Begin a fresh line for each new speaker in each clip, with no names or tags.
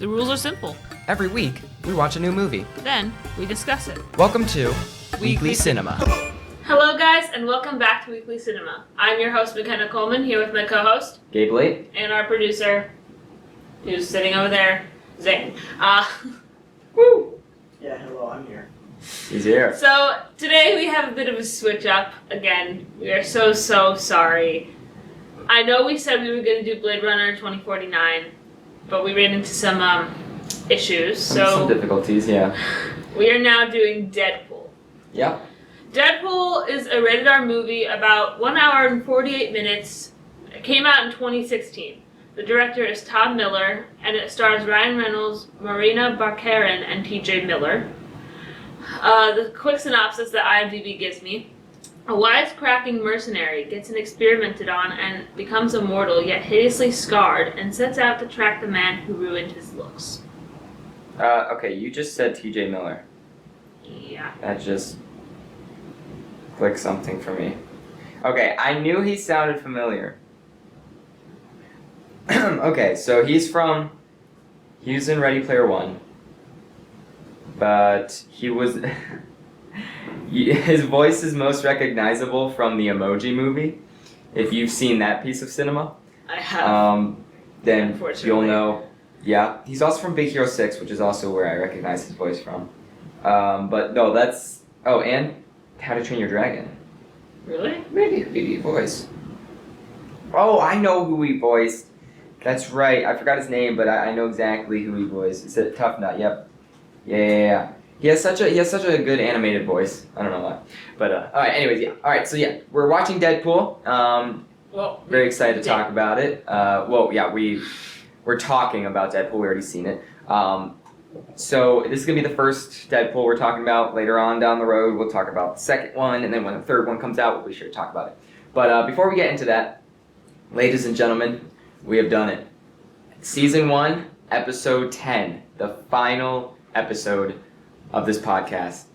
The rules are simple.
Every week, we watch a new movie.
Then, we discuss it.
Welcome to Weekly Cinema.
Hello guys, and welcome back to Weekly Cinema. I'm your host, McKenna Coleman, here with my co-host,
Gabe Late.
and our producer, who's sitting over there, Zane. Woo!
Yeah, hello, I'm here.
He's here.
So, today we have a bit of a switch up. Again, we are so sorry. I know we said we were going to do Blade Runner 2049, but we ran into some issues,
Some difficulties, yeah.
we are now doing Deadpool.
Yep.
Deadpool is a rated R movie about 1 hour and 48 minutes. It came out in 2016. The director is Todd Miller, and it stars Ryan Reynolds, Marina Barkarin, and TJ Miller. The quick synopsis that IMDb gives me. A wisecracking mercenary gets experimented on and becomes immortal, yet hideously scarred, and sets out to track the man who ruined his looks.
Okay, you just said TJ Miller.
Yeah.
That just clicked something for me. Okay, I knew he sounded familiar. Okay, so he was in Ready Player One, but he was, his voice is most recognizable from the Emoji Movie. If you've seen that piece of cinema,
I have.
Then you'll know. Yeah, he's also from Big Hero 6, which is also where I recognize his voice from. But no, that's... Oh, and How to Train Your Dragon.
Really?
Maybe voice. Oh, I know who he voiced. That's right. I forgot his name, but I know exactly who he voiced. It's a Tough Nut. Yep. Yeah. He has such a good animated voice. I don't know why. But all right. Anyways, yeah. All right. So yeah, we're watching Deadpool. Very excited to talk about it. We're talking about Deadpool. We already seen it. So this is gonna be the first Deadpool we're talking about. Later on down the road, we'll talk about the second one, and then when the third one comes out, we'll be sure to talk about it. But before we get into that, ladies and gentlemen, we have done it. Season 1, episode 10, the final episode of this podcast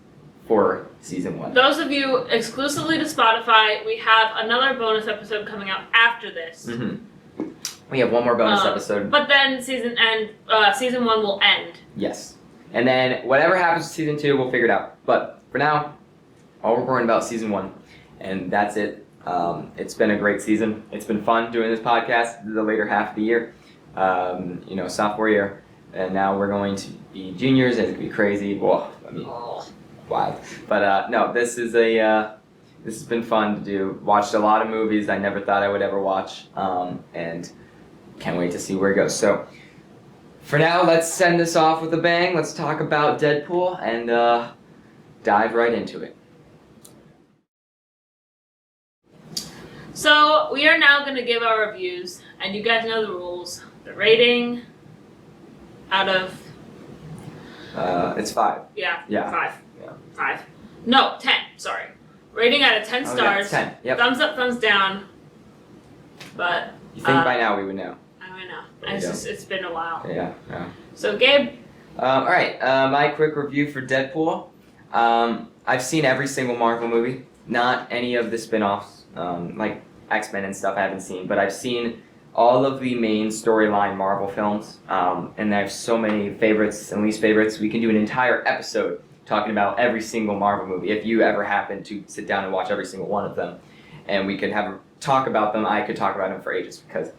for season 1.
Those of you exclusively to Spotify, we have another bonus episode coming out after this.
Mm-hmm. We have one more bonus episode.
But then season 1 will end.
Yes. And then whatever happens to season 2, we'll figure it out. But for now, all we're worrying about season 1. And that's it. It's been a great season. It's been fun doing this podcast the later half of the year. Sophomore year. And now we're going to be juniors, and it's going to be crazy. Whoa, wild. But no, this has been fun to do. Watched a lot of movies I never thought I would ever watch. And can't wait to see where it goes. So, for now, let's send this off with a bang. Let's talk about Deadpool and dive right into it.
So, we are now going to give our reviews, and you guys know the rules. The rating out of...
It's 5.
Yeah.
5. Yeah.
5. No, 10, sorry. Rating out of 10 stars.
Yeah, 10. Yep.
Thumbs up, thumbs down. But...
You think by now we would know.
I know. It's been a while.
Yeah.
So, Gabe?
Alright, my quick review for Deadpool. I've seen every single Marvel movie. Not any of the spin-offs, like X-Men and stuff I haven't seen, but I've seen all of the main storyline Marvel films, and I have so many favorites and least favorites. We can do an entire episode talking about every single Marvel movie, if you ever happen to sit down and watch every single one of them, and we could have a talk about them. I could talk about them for ages, because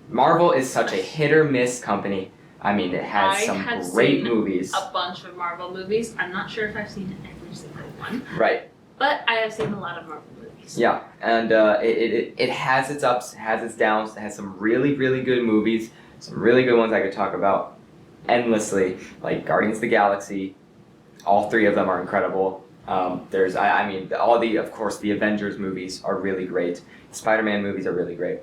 Marvel is such a hit or miss company. I mean, it has some great movies.
A bunch of Marvel movies. I'm not sure if I've seen every single one.
Right.
But I have seen a lot of Marvel movies.
Yeah, and it has its ups, has its downs. It has some really, really good movies, some really good ones I could talk about endlessly, like Guardians of the Galaxy. All 3 of them are incredible. Of course, the Avengers movies are really great. Spider-Man movies are really great.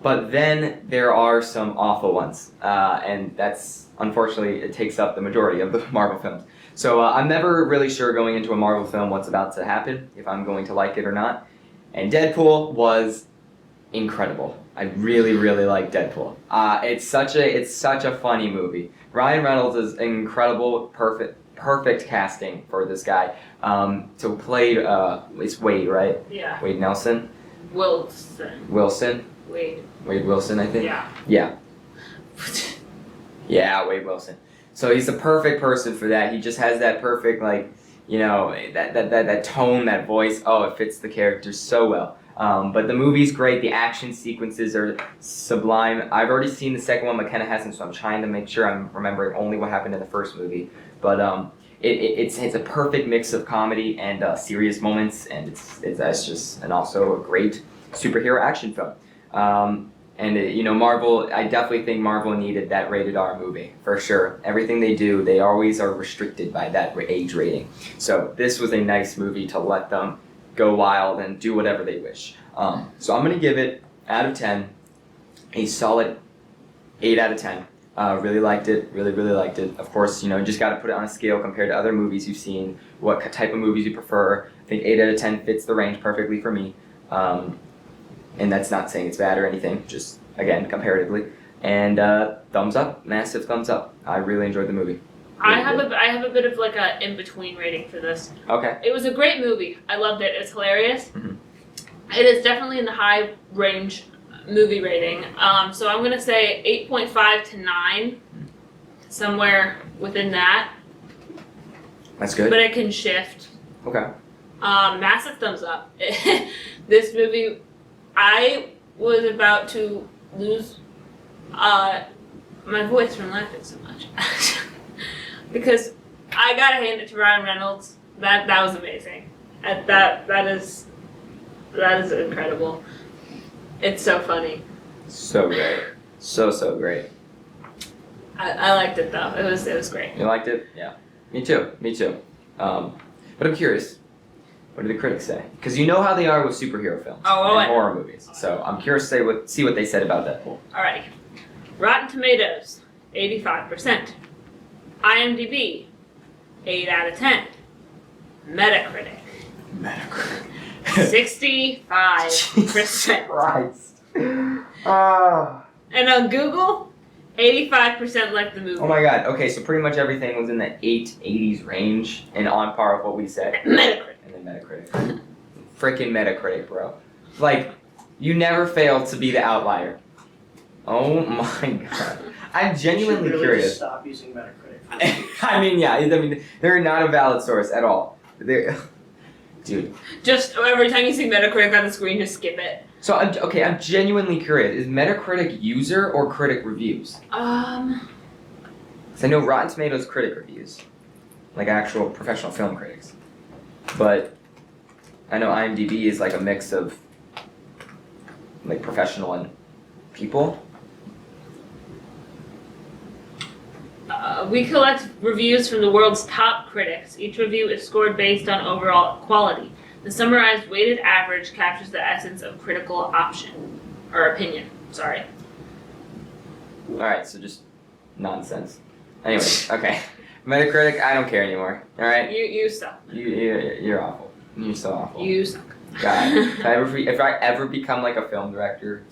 But then there are some awful ones, and that's, unfortunately, it takes up the majority of the Marvel films. So I'm never really sure going into a Marvel film what's about to happen, if I'm going to like it or not. And Deadpool was incredible. I really, really like Deadpool. It's such a funny movie. Ryan Reynolds is incredible, perfect casting for this guy. To play, it's Wade, right?
Yeah.
Wade Nelson?
Wilson.
Wilson?
Wade
Wilson, I think?
Yeah.
Yeah. Yeah, Wade Wilson. So he's the perfect person for that. He just has that perfect, like, you know, that tone, that voice. Oh, it fits the character so well. But the movie's great. The action sequences are sublime. I've already seen the second one. McKenna hasn't, so I'm trying to make sure I'm remembering only what happened in the first movie. But it's a perfect mix of comedy and serious moments, and it's just and also a great superhero action film. You know, Marvel, I definitely think Marvel needed that rated R movie, for sure. Everything they do, they always are restricted by that age rating. So this was a nice movie to let them go wild and do whatever they wish. So I'm going to give it, out of 10, a solid 8 out of 10. Really liked it, really liked it. Of course, you know, you just got to put it on a scale compared to other movies you've seen, what type of movies you prefer. I think 8 out of 10 fits the range perfectly for me. And that's not saying it's bad or anything, just, again, comparatively. And thumbs up, massive thumbs up. I really enjoyed the movie.
I have a bit of like a in-between rating for this.
Okay.
It was a great movie. I loved it. It's hilarious.
Mm-hmm.
It is definitely in the high range movie rating. So I'm gonna say 8.5 to 9, somewhere within that.
That's good.
But it can shift.
Okay.
Massive thumbs up. This movie, I was about to lose my voice from laughing so much. Because I gotta hand it to Ryan Reynolds. That was amazing. That is incredible. It's so funny.
So great. So great.
I liked it though. It was great.
You liked it? Yeah. Me too. But I'm curious. What do the critics say? Because you know how they are with superhero films and horror movies. So I'm curious to see what they said about Deadpool.
Alrighty. Rotten Tomatoes, 85%. IMDb, 8 out of 10. Metacritic, 65%.
Christ.
And on Google, 85% like the movie.
Oh my god. Okay, so pretty much everything was in the 80s range and on par with what we said.
Metacritic.
And then Metacritic. Freaking Metacritic, bro. Like, you never fail to be the outlier. Oh my god. I'm genuinely curious.
Just stop using Metacritic.
I mean, yeah. I mean, they're not a valid source at all. They're, dude.
Just every time you see Metacritic on the screen, just skip it.
So, I'm genuinely curious. Is Metacritic user or critic reviews? Because I know Rotten Tomatoes critic reviews. Like actual professional film critics. But I know IMDb is like a mix of like professional and people.
We collect reviews from the world's top critics. Each review is scored based on overall quality. The summarized weighted average captures the essence of critical opinion. Sorry.
Alright, so just nonsense. Anyway, okay. Metacritic, I don't care anymore. Alright?
You suck.
You're awful. You're so awful.
You suck.
God, if I ever become like a film director,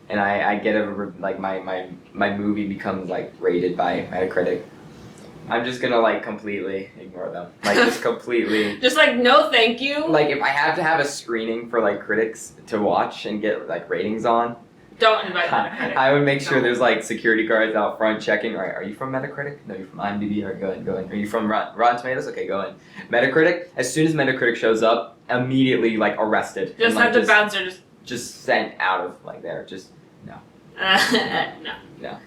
and I get like my movie becomes like rated by Metacritic, I'm just gonna like completely ignore them. Like just completely.
Just like no, thank you.
Like if I have to have a screening for like critics to watch and get like ratings on,
don't invite Metacritic.
I would make sure there's like security guards out front checking. All right, are you from Metacritic? No, you're from IMDb. All right, go in. Are you from Rotten Tomatoes? Okay, go in. Metacritic. As soon as Metacritic shows up, immediately like arrested.
Just
and,
have the bouncer
just sent out of like there. Just no.
No.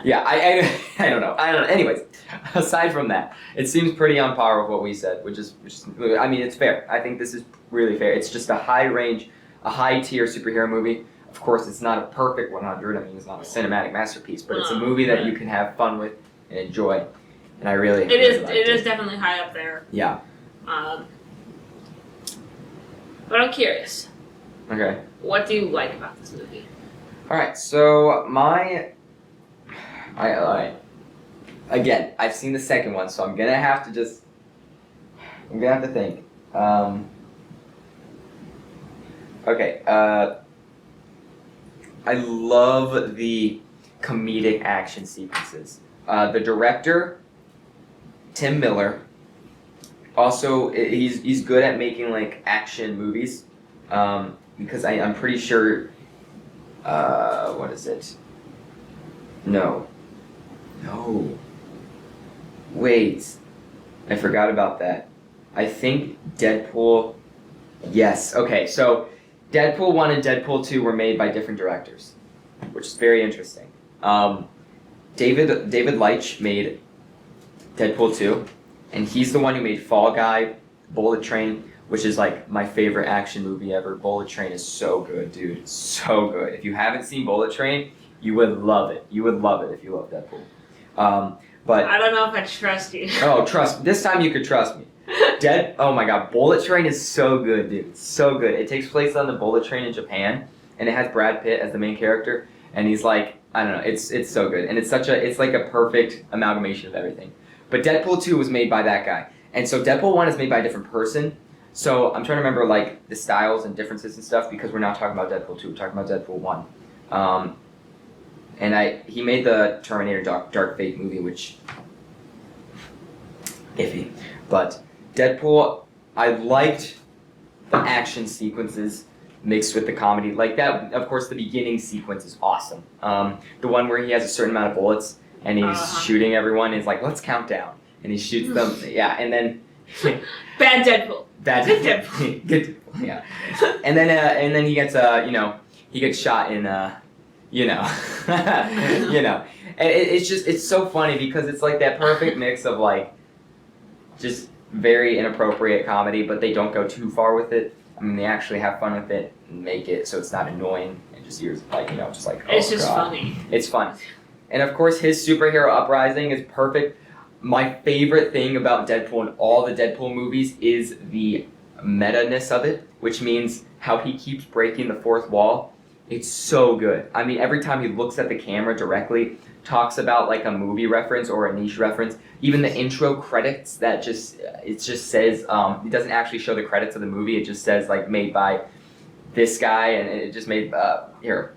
Yeah, I don't know. Anyways, aside from that, it seems pretty on par with what we said, which is I mean, it's fair. I think this is really fair. It's just a high tier superhero movie. Of course, it's not a perfect 100. I mean, it's not a cinematic masterpiece, but it's a movie that you can have fun with and enjoy. And I really
It is definitely high up there.
Yeah.
But I'm curious.
Okay.
What do you like about this movie?
All right. So again, I've seen the second one, so I'm gonna have to think. Okay. I love the comedic action sequences. The director, Tim Miller. Also, he's good at making like action movies. Because I'm pretty sure. What is it? No. No. Wait. I forgot about that. I think Deadpool... Yes. Okay, so Deadpool 1 and Deadpool 2 were made by different directors, which is very interesting. David Leitch made Deadpool 2, and he's the one who made Fall Guy, Bullet Train, which is like my favorite action movie ever. Bullet Train is so good, dude. So good. If you haven't seen Bullet Train, you would love it. You would love it if you love Deadpool. But
I don't know if I trust you.
Oh, this time you could trust me. Oh my god, Bullet Train is so good, dude. It's so good. It takes place on the bullet train in Japan, and it has Brad Pitt as the main character, and he's like, I don't know, it's so good. And it's like a perfect amalgamation of everything. But Deadpool 2 was made by that guy. And so Deadpool 1 is made by a different person. So I'm trying to remember like the styles and differences and stuff because we're not talking about Deadpool 2, we're talking about Deadpool 1. And he made the Terminator Dark Fate movie, which iffy. But Deadpool, I liked the action sequences mixed with the comedy. Like that, of course, the beginning sequence is awesome. The one where he has a certain amount of bullets and he's shooting everyone is like, let's count down. And he shoots them, yeah, and then...
Bad Deadpool.
Good Deadpool. Good Deadpool, yeah. And then he gets, he gets shot in, you know. And it's so funny because it's like that perfect mix of like, just very inappropriate comedy, but they don't go too far with it. I mean, they actually have fun with it and make it so it's not annoying and just you're like, just like, oh,
it's just
God.
Funny.
It's fun. And of course, his superhero uprising is perfect. My favorite thing about Deadpool and all the Deadpool movies is the meta-ness of it, which means how he keeps breaking the fourth wall. It's so good. I mean, every time he looks at the camera directly, talks about like a movie reference or a niche reference, even the intro credits it just says, it doesn't actually show the credits of the movie, it just says like made by this guy and it just made, here.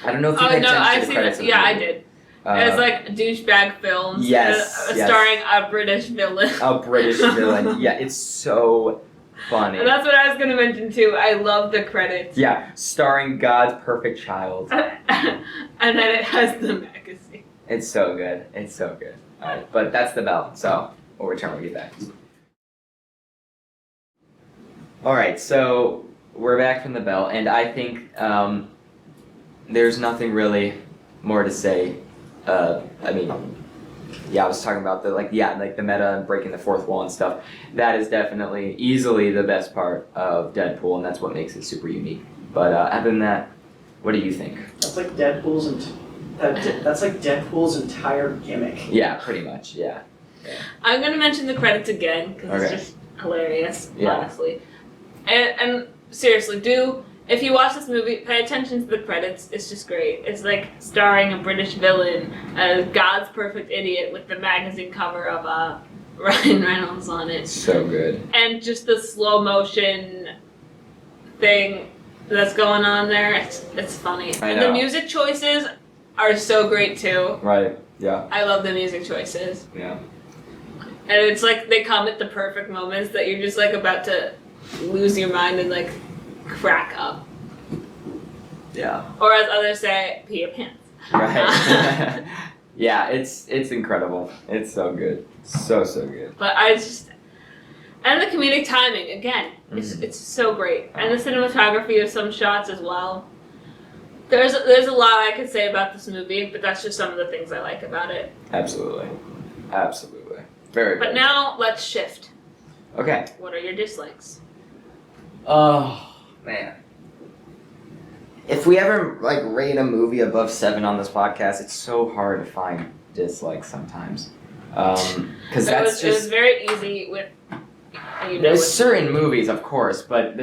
I don't know if you paid attention to the credits of the movie.
I did. It's like douchebag films.
Yes,
starring a British villain.
A British villain. Yeah, it's so funny.
And that's what I was going to mention too. I love the credits.
Yeah, starring God's perfect child.
And then it has the magazine.
It's so good. It's so good. Alright, but that's the bell, so we'll return when we get back. Alright, so we're back from the bell, and I think there's nothing really more to say. I mean, yeah, I was talking about the meta and breaking the fourth wall and stuff. That is definitely easily the best part of Deadpool, and that's what makes it super unique. But other than that, what do you think?
That's like Deadpool's entire gimmick.
Yeah, pretty much. Yeah.
I'm gonna mention the credits again because it's just hilarious, honestly. And seriously, if you watch this movie, pay attention to the credits. It's just great. It's like starring a British villain as God's perfect idiot with the magazine cover of Ryan Reynolds on it.
So good.
And just the slow motion thing that's going on there. It's funny.
I
And
know.
the music choices are so great too.
Right. Yeah.
I love the music choices.
Yeah.
And it's like they come at the perfect moments that you're just like about to lose your mind and like crack up.
Yeah.
Or as others say, pee your pants.
Right. Yeah, it's incredible. It's so good. So good.
But and the comedic timing again, it's so great, and the cinematography of some shots as well. There's a lot I could say about this movie, but that's just some of the things I like about it.
Absolutely. Very good.
But now let's shift.
Okay.
What are your dislikes?
Oh man. If we ever rate a movie above 7 on this podcast, it's so hard to find dislikes sometimes. Because it was
very easy with.
There's certain movies, of course, but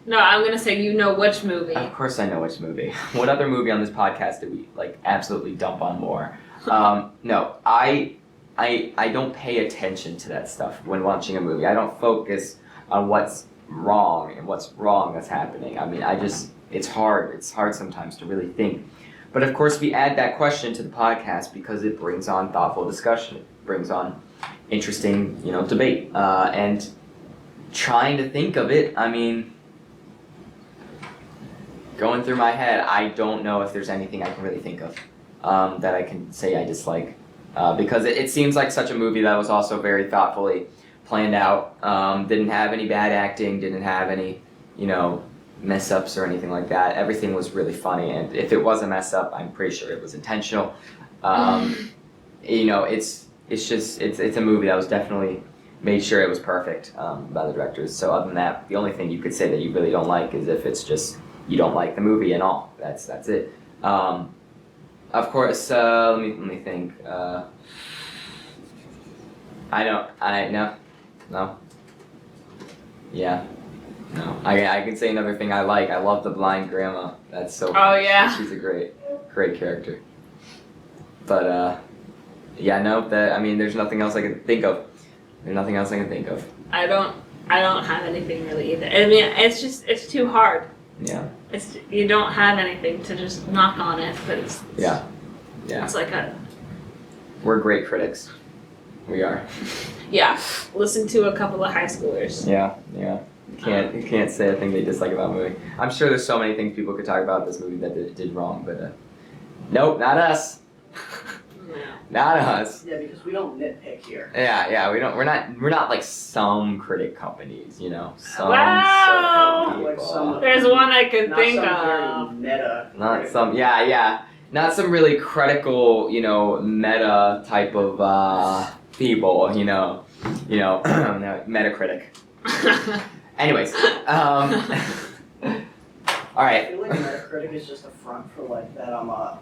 no, I'm gonna say which movie.
Of course, I know which movie. What other movie on this podcast did we absolutely dump on more? No, I don't pay attention to that stuff when watching a movie. I don't focus on what's wrong and what's wrong that's happening. I mean, it's hard. It's hard sometimes to really think. But of course, we add that question to the podcast because it brings on thoughtful discussion. It brings on interesting, debate. And trying to think of it, I mean, going through my head, I don't know if there's anything I can really think of that I can say I dislike. because it seems like such a movie that was also very thoughtfully planned out. Didn't have any bad acting, didn't have any, mess ups or anything like that. Everything was really funny, and if it was a mess up, I'm pretty sure it was intentional. It's a movie that was definitely made sure it was perfect by the directors. So other than that, the only thing you could say that you really don't like is if it's just you don't like the movie and all. That's it. Of course, let me think. No. I can say another thing I like. I love the blind grandma. That's so funny.
Oh yeah.
She's a great character. But there's nothing else I can think of.
I don't have anything really either. I mean, it's too hard.
Yeah.
You don't have anything to just knock on it, but it's
Yeah.
It's like
We're great critics. We are.
Yeah. Listen to a couple of high schoolers.
Yeah. You can't say a thing they dislike about a movie. I'm sure there's so many things people could talk about this movie that it did wrong, but nope, not us. Not us.
Yeah, because we don't nitpick here.
Yeah, we don't. We're not like some critic companies, Some
Wow.
certain people.
There's one I could think
Not
of.
some very meta.
Not some. Yeah. Not some really critical, meta type of people, Metacritic. Anyways, all
I
right.
feel like Metacritic is just a front for that.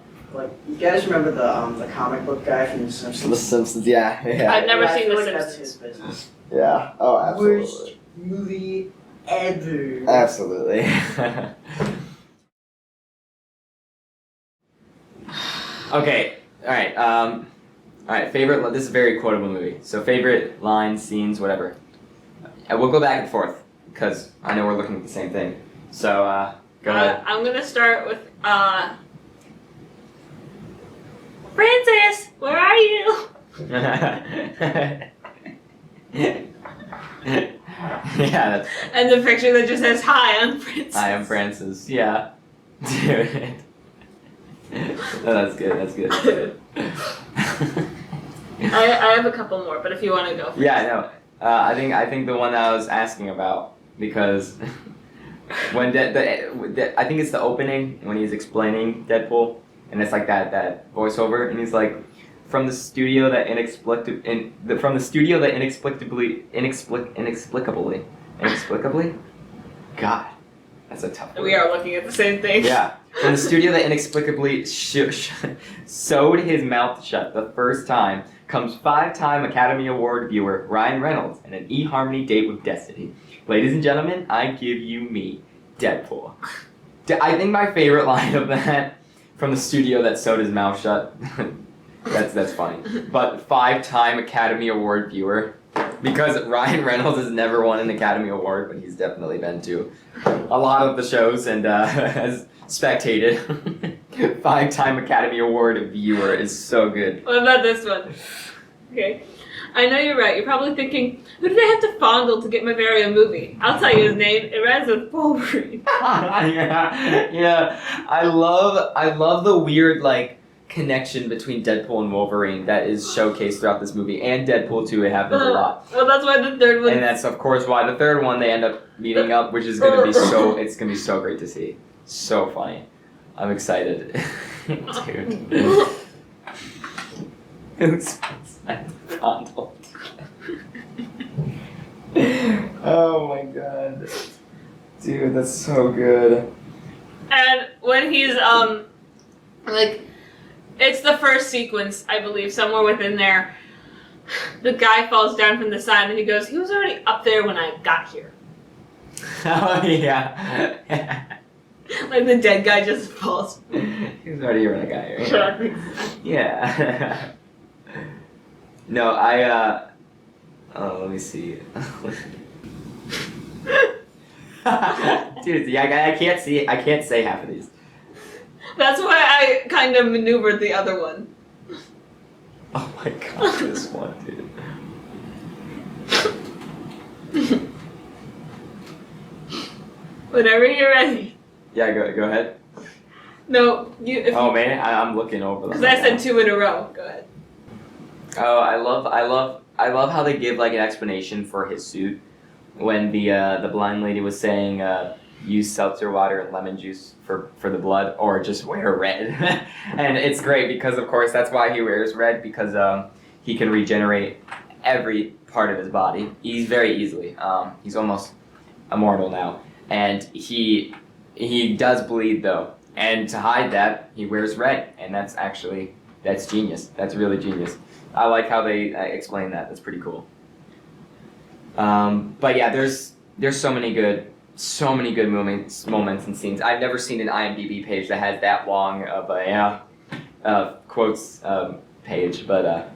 You guys remember the comic book guy from The Simpsons?
The Simpsons, yeah.
I've never
I
seen
feel
The
like that's
Simpsons.
his business.
Yeah. Oh, absolutely.
Worst movie ever.
Absolutely. Okay. All right. All right. Favorite. This is a very quotable movie. So favorite lines, scenes, whatever. And we'll go back and forth because I know we're looking at the same thing. So go ahead.
I'm gonna start with Francis, where are you?
Yeah. That's
And the picture that just says, "Hi, I'm Francis."
I am Francis. Yeah. Dude. That's good.
I have a couple more, but if you want to go first.
Yeah, no. I think the one that I was asking about because when I think it's the opening when he's explaining Deadpool and it's like that voiceover and he's like from the studio that inexplicably God, that's a tough word.
We are looking at the same thing.
Yeah, from the studio that inexplicably sewed his mouth shut the first time comes 5-time Academy Award viewer Ryan Reynolds and an eHarmony date with Destiny. Ladies and gentlemen, I give you me, Deadpool. I think my favorite line of that from the studio that sewed his mouth shut. That's funny. But 5-time Academy Award viewer. Because Ryan Reynolds has never won an Academy Award, but he's definitely been to a lot of the shows and has spectated. 5-time Academy Award viewer is so good.
What about this one? Okay. I know you're right. You're probably thinking, who did I have to fondle to get my very own movie? I'll tell you his name. It rhymes with Wolverine.
Yeah. I love the weird connection between Deadpool and Wolverine that is showcased throughout this movie, and Deadpool too. It happens a lot.
Well, that's why the third one.
And that's of course why the third one they end up meeting up, which is gonna be it's gonna be so great to see. So funny. I'm excited. Dude. Who's fondled? Oh my god. Dude, that's so good.
And when he's it's the first sequence, I believe, somewhere within there. The guy falls down from the side and he goes, he was already up there when I got here.
Oh yeah.
Like the dead guy just falls.
He was already here when I got here.
Exactly.
Yeah. No, let me see. Dude, I can't say half of these.
That's why I kind of maneuvered the other one.
Oh my god, this one, dude.
Whenever you're ready.
Yeah, go ahead.
No, you.
Oh man, I'm looking over them.
Because I said 2 in a row. Go ahead.
Oh, I love how they give like an explanation for his suit when the blind lady was saying use seltzer water and lemon juice for the blood, or just wear red. And it's great because of course that's why he wears red, because he can regenerate every part of his body. He's very easily. He's almost immortal now, and he does bleed though. And to hide that, he wears red, and that's genius. That's really genius. I like how they explain that. That's pretty cool. But yeah, there's so many good moments and scenes. I've never seen an IMDb page that has that long of a quotes page, but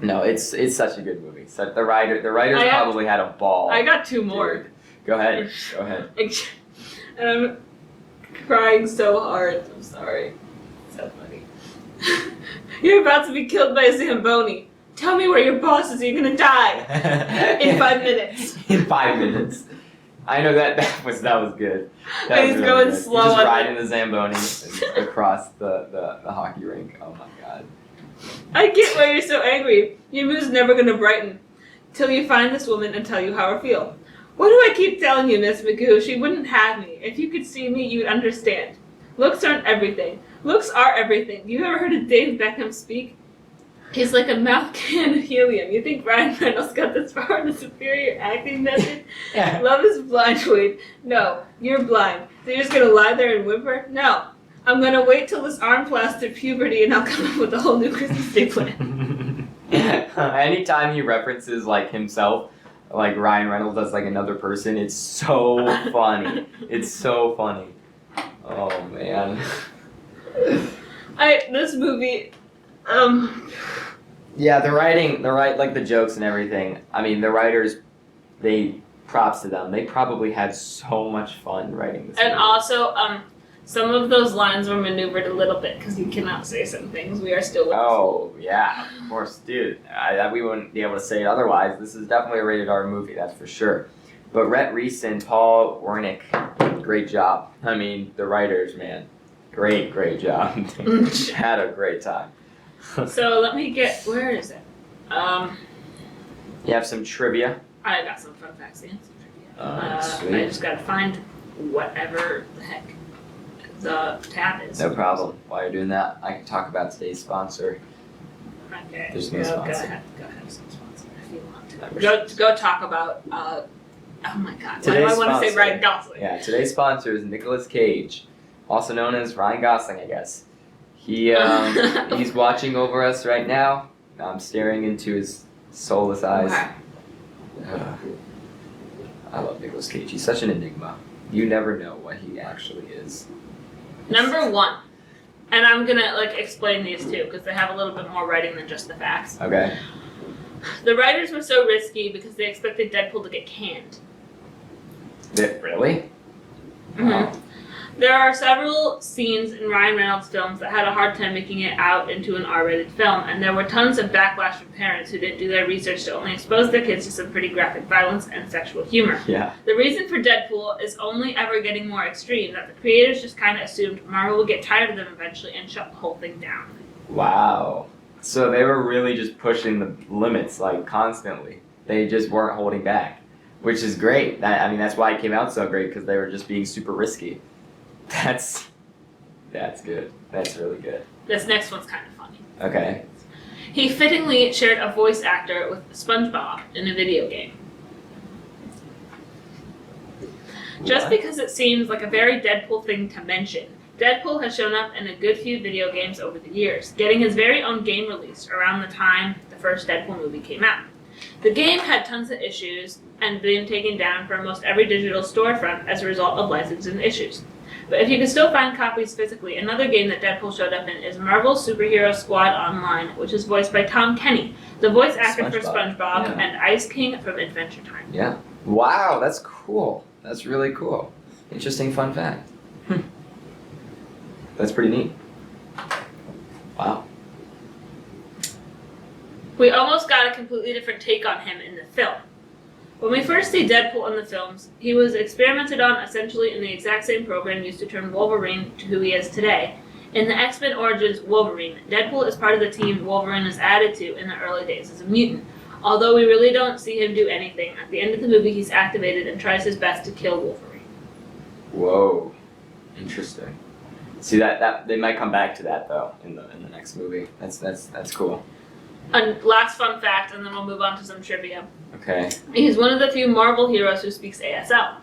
no, it's such a good movie. So the writers probably had a ball.
I got two more.
Dude. Go ahead.
And I'm crying so hard. I'm sorry. So funny. You're about to be killed by a Zamboni. Tell me where your boss is, or you're gonna die. In 5 minutes.
In 5 minutes. I know that was good. That
And
was
he's
really
going
good.
slow
He's just
on
riding the Zamboni across the hockey rink. Oh my god.
I get why you're so angry. Your mood's never gonna brighten. Till you find this woman and tell you how I feel. What do I keep telling you, Miss Magoo? She wouldn't have me. If you could see me, you'd understand. Looks aren't everything. Looks are everything. You ever heard of Dave Beckham speak? He's like a mouth can of helium. You think Ryan Reynolds got this far in a superior acting method?
Yeah.
Love is blind, Wade. No, you're blind. So you're just gonna lie there and whimper? No. I'm gonna wait till this arm plastered puberty and I'll come up with a whole new Christmas Day plan.
Anytime he references like himself, like Ryan Reynolds as like another person, it's so funny. It's so funny. Oh man.
This movie,
Yeah, like the jokes and everything. I mean, the writers, props to them. They probably had so much fun writing this.
and
movie.
also, some of those lines were maneuvered a little bit because you cannot say some things. We are still.
Oh yeah, of course, dude. We wouldn't be able to say it otherwise. This is definitely a rated R movie, that's for sure. But Rhett Reese and Paul Wernick, great job. I mean, the writers, man, great job. Had a great time.
So let me get. Where is it?
You have some trivia.
I got some fun facts and some trivia.
Sweet.
I just gotta find whatever the heck the tab is.
No problem. While you're doing that, I can talk about today's sponsor.
Okay.
There's no
Go
sponsor.
ahead. Go ahead. Some sponsor if you want to. Go talk about. Oh my God. Why do I
Today's
want to say
sponsor.
Ryan Gosling?
Yeah, today's sponsor is Nicolas Cage, also known as Ryan Gosling, I guess. He's watching over us right now. I'm staring into his soulless eyes.
Okay.
I love Nicolas Cage. He's such an enigma. You never know what he actually is.
Number 1. And I'm gonna explain these too because they have a little bit more writing than just the facts.
Okay.
The writers were so risky because they expected Deadpool to get canned.
Really?
Mm-hmm.
Wow.
There are several scenes in Ryan Reynolds' films that had a hard time making it out into an R-rated film, and there were tons of backlash from parents who didn't do their research to only expose their kids to some pretty graphic violence and sexual humor.
Yeah.
The reason for Deadpool is only ever getting more extreme, that the creators just kind of assumed Marvel would get tired of them eventually and shut the whole thing down.
Wow. So they were really just pushing the limits, constantly. They just weren't holding back, which is great. That's why it came out so great, because they were just being super risky. That's good. That's really good.
This next one's kind of funny.
Okay.
He fittingly shared a voice actor with SpongeBob in a video game. Just
What?
because it seems like a very Deadpool thing to mention, Deadpool has shown up in a good few video games over the years, getting his very own game released around the time the first Deadpool movie came out. The game had tons of issues and been taken down from almost every digital storefront as a result of licensing issues. But if you can still find copies physically, another game that Deadpool showed up in is Marvel Superhero Squad Online, which is voiced by Tom Kenny, the voice actor for SpongeBob
Yeah.
and Ice King from Adventure Time.
Yeah. Wow, that's cool. That's really cool. Interesting fun fact. That's pretty neat. Wow.
We almost got a completely different take on him in the film. When we first see Deadpool in the films, he was experimented on essentially in the exact same program used to turn Wolverine to who he is today. In the X-Men Origins Wolverine, Deadpool is part of the team Wolverine is added to in the early days as a mutant. Although we really don't see him do anything, at the end of the movie he's activated and tries his best to kill Wolverine.
Whoa, interesting. See that they might come back to that though in the next movie. That's cool.
And last fun fact, and then we'll move on to some trivia.
Okay.
He's one of the few Marvel heroes who speaks ASL.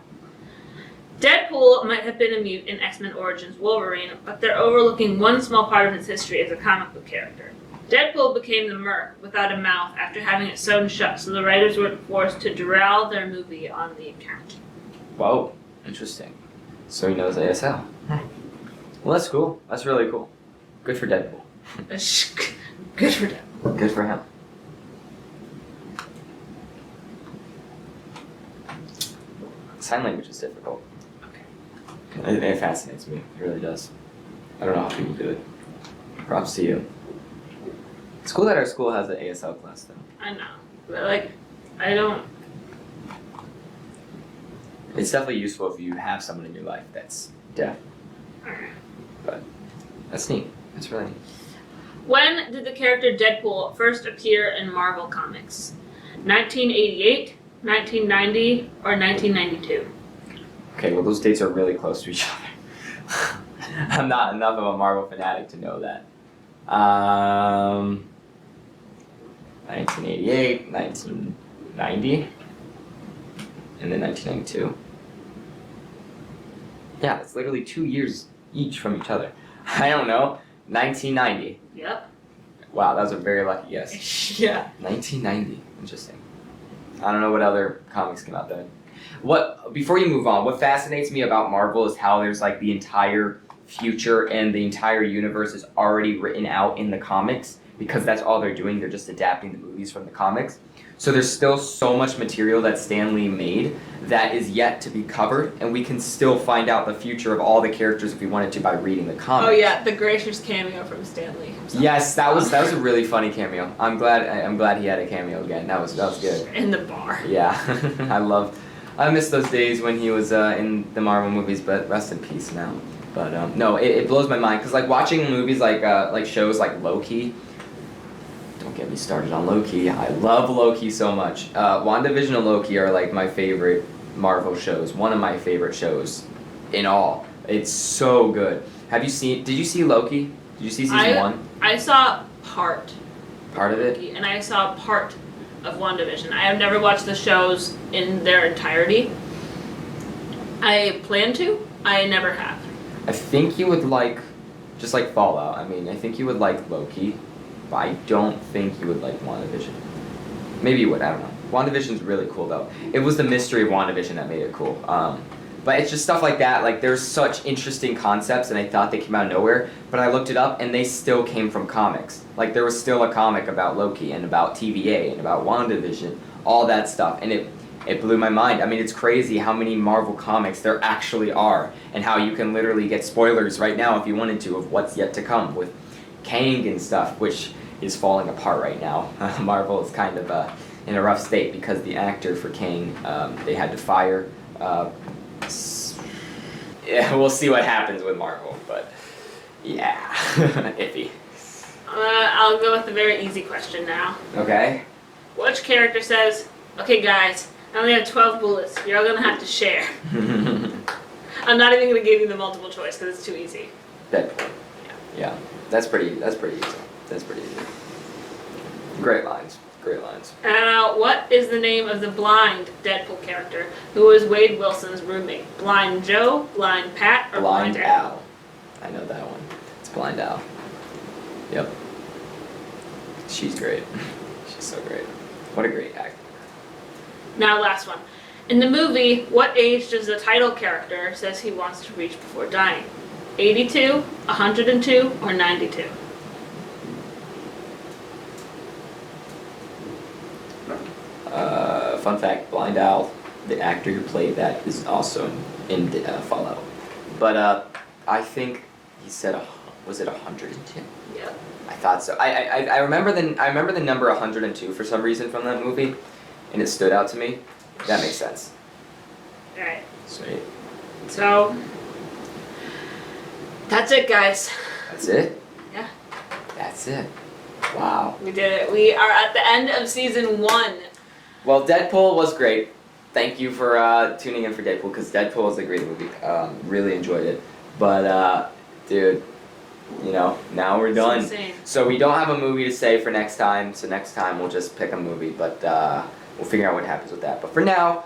Deadpool might have been a mute in X-Men Origins Wolverine, but they're overlooking one small part of his history as a comic book character. Deadpool became the Merc without a mouth after having it sewn shut, so the writers were forced to derail their movie on the account.
Whoa, interesting. So he knows ASL. Well, that's cool. That's really cool. Good for Deadpool.
Good for Deadpool.
Good for him. Sign language is difficult.
Okay.
It fascinates me. It really does. I don't know how people do it. Props to you. It's cool that our school has an ASL class, though.
I know. But, I don't...
It's definitely useful if you have someone in your life that's deaf. But that's neat. That's really neat.
When did the character Deadpool first appear in Marvel Comics? 1988, 1990, or 1992?
Okay, well those dates are really close to each other. I'm not enough of a Marvel fanatic to know that. 1988, 1990, and then 1992. Yeah, it's literally 2 years each from each other. I don't know. 1990.
Yep.
Wow, that was a very lucky guess.
Yeah.
1990. Interesting. I don't know what other comics came out then. Before you move on, what fascinates me about Marvel is how there's like the entire future and the entire universe is already written out in the comics because that's all they're doing. They're just adapting the movies from the comics. So there's still so much material that Stan Lee made that is yet to be covered, and we can still find out the future of all the characters if we wanted to by reading the comics.
Oh yeah, the gracious cameo from Stan Lee himself.
Yes, that was a really funny cameo. I'm glad he had a cameo again. That was good.
In the bar.
Yeah, I miss those days when he was in the Marvel movies, but rest in peace now. But no, it blows my mind because like watching movies like shows like Loki. Don't get me started on Loki. I love Loki so much. WandaVision and Loki are like my favorite Marvel shows. One of my favorite shows in all. It's so good. Did you see Loki? Did you see season 1?
I saw part
of it?
And I saw part of WandaVision. I have never watched the shows in their entirety. I plan to. I never have.
I think you would like, just like Fallout. I mean, I think you would like Loki. But I don't think you would like WandaVision. Maybe you would, I don't know. WandaVision's really cool though. It was the mystery of WandaVision that made it cool. But it's just stuff like that, like there's such interesting concepts and I thought they came out of nowhere, but I looked it up and they still came from comics. Like there was still a comic about Loki and about TVA and about WandaVision, all that stuff, and it blew my mind. I mean, it's crazy how many Marvel comics there actually are and how you can literally get spoilers right now if you wanted to of what's yet to come with Kang and stuff, which is falling apart right now. Marvel is kind of in a rough state because the actor for Kang, they had to fire. Yeah, we'll see what happens with Marvel, but yeah, iffy.
I'll go with a very easy question now.
Okay.
Which character says, "Okay, guys, I only have 12 bullets. You're all gonna have to share." I'm not even gonna give you the multiple choice because it's too easy.
Deadpool. Yeah, that's pretty easy. That's pretty easy. Great lines.
What is the name of the blind Deadpool character who was Wade Wilson's roommate? Blind Joe, Blind Pat, or Blind Al?
I know that one. It's Blind Al. Yep. She's great. She's so great. What a great actor.
Now, last one. In the movie, what age does the title character says he wants to reach before dying? 82, 102, or 92?
Fun fact, Blind Al, the actor who played that, is also in Fallout. But I think he said, was it 102?
Yeah.
I thought so. I remember the number 102 for some reason from that movie, and it stood out to me. That makes sense.
Alright.
Sweet.
So, that's it, guys.
That's it?
Yeah.
That's it. Wow.
We did it. We are at the end of season 1.
Well, Deadpool was great. Thank you for tuning in for Deadpool, because Deadpool is a great movie. Really enjoyed it. But, dude, you know, now we're done.
It's insane.
So we don't have a movie to say for next time, so next time we'll just pick a movie, but we'll figure out what happens with that. But for now,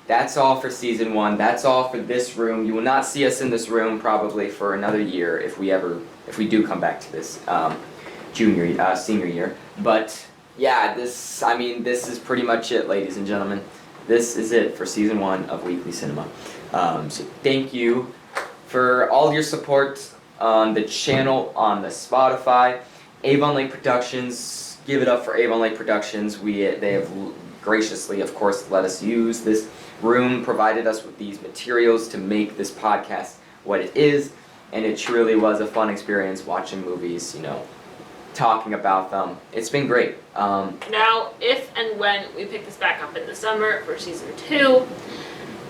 that's all for season 1. That's all for this room. You will not see us in this room probably for another year if we do come back to this senior year. But yeah, this is pretty much it, ladies and gentlemen. This is it for season 1 of Weekly Cinema. So thank you for all your support on the channel, on the Spotify. Avon Lake Productions, give it up for Avon Lake Productions. They have graciously, of course, let us use this room, provided us with these materials to make this podcast what it is, and it truly was a fun experience watching movies, you know, talking about them. It's been great.
Now, if and when we pick this back up in the summer for season 2,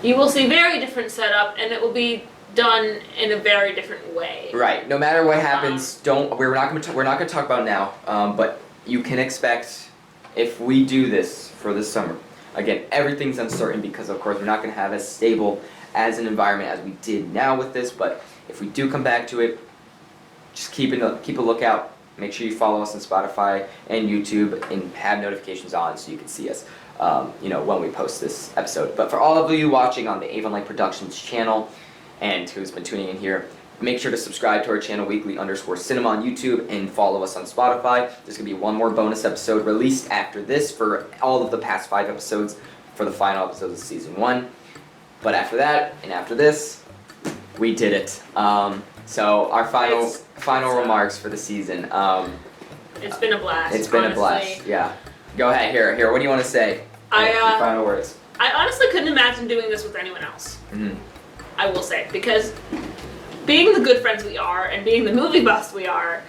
you will see very different setup, and it will be done in a very different way.
Right. No matter what happens, we're not going to talk about it now. But you can expect, if we do this for this summer, again, everything's uncertain because of course we're not going to have as stable as an environment as we did now with this. But if we do come back to it, just keep a lookout. Make sure you follow us on Spotify and YouTube and have notifications on so you can see us, when we post this episode. But for all of you watching on the Avon Lake Productions channel, and who's been tuning in here, make sure to subscribe to our channel, Weekly_Cinema on YouTube, and follow us on Spotify. There's going to be one more bonus episode released after this for all of the past 5 episodes for the final episodes of season 1. But after that, and after this, we did it. So our final remarks for the season.
It's been a blast.
It's been
honestly.
a blast, yeah. Go ahead, here, what do you want to say? Your final words.
I honestly couldn't imagine doing this with anyone else.
Mm-hmm.
I will say, because being the good friends we are and being the movie buffs we are,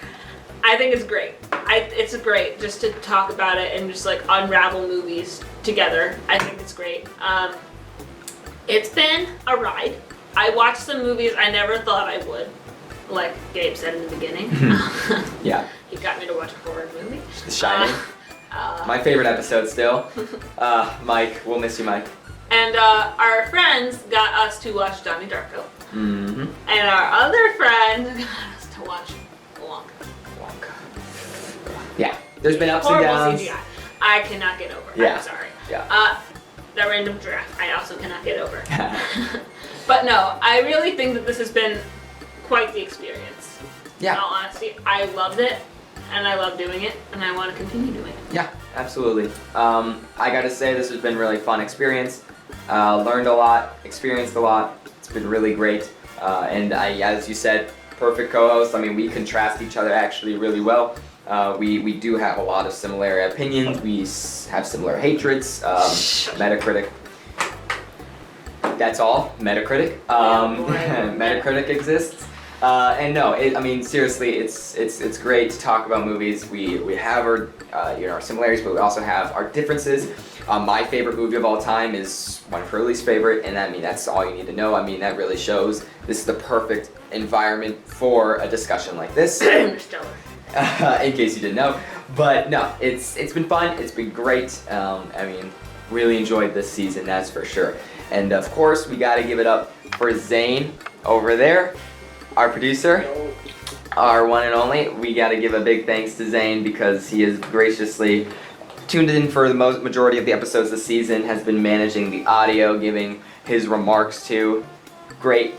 I think it's great. It's great just to talk about it and just like unravel movies together. I think it's great. It's been a ride. I watched some movies I never thought I would, like Gabe said in the beginning.
Yeah.
He got me to watch a horror movie.
The Shining. My favorite episode still. Mike, we'll miss you, Mike.
And our friends got us to watch Donnie Darko.
Mm-hmm.
And our other friend got us to watch Wonka.
Yeah, there's been ups and
Horrible
downs.
CGI. I cannot get over.
Yeah.
I'm sorry.
Yeah.
That random giraffe, I also cannot get over. But no, I really think that this has been quite the experience.
Yeah.
In all honesty, I loved it, and I love doing it, and I want to continue doing it.
Yeah, absolutely. I gotta say, this has been a really fun experience. Learned a lot, experienced a lot. It's been really great. And as you said, perfect co-host. I mean, we contrast each other actually really well. We do have a lot of similar opinions. We have similar hatreds. Metacritic. That's all. Metacritic. Metacritic exists. And no, seriously, it's great to talk about movies. We have our similarities, but we also have our differences. My favorite movie of all time is one of Hurley's favorite, and that's all you need to know. That really shows this is the perfect environment for a discussion like this.
Interstellar.
In case you didn't know. But no, it's been fun. It's been great. Really enjoyed this season, that's for sure. And of course, we got to give it up for Zane over there, our producer, our one and only. We got to give a big thanks to Zane because he has graciously tuned in for the majority of the episodes this season, has been managing the audio, giving his remarks to. Great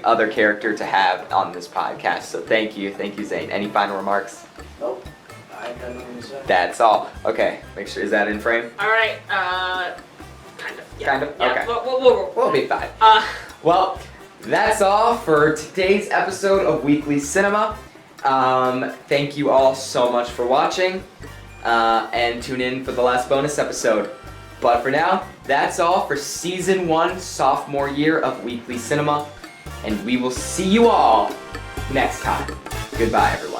other character to have on this podcast. So thank you, Zane. Any final remarks?
Nope. I got nothing to say.
That's all. Okay, make sure, is that in frame?
All right. Kind of. Yeah.
Kind of?
Yeah.
Okay.
We'll
be fine. Well, that's all for today's episode of Weekly Cinema. Thank you all so much for watching, and tune in for the last bonus episode. But for now, that's all for Season 1, Sophomore Year of Weekly Cinema, and we will see you all next time. Goodbye, everyone.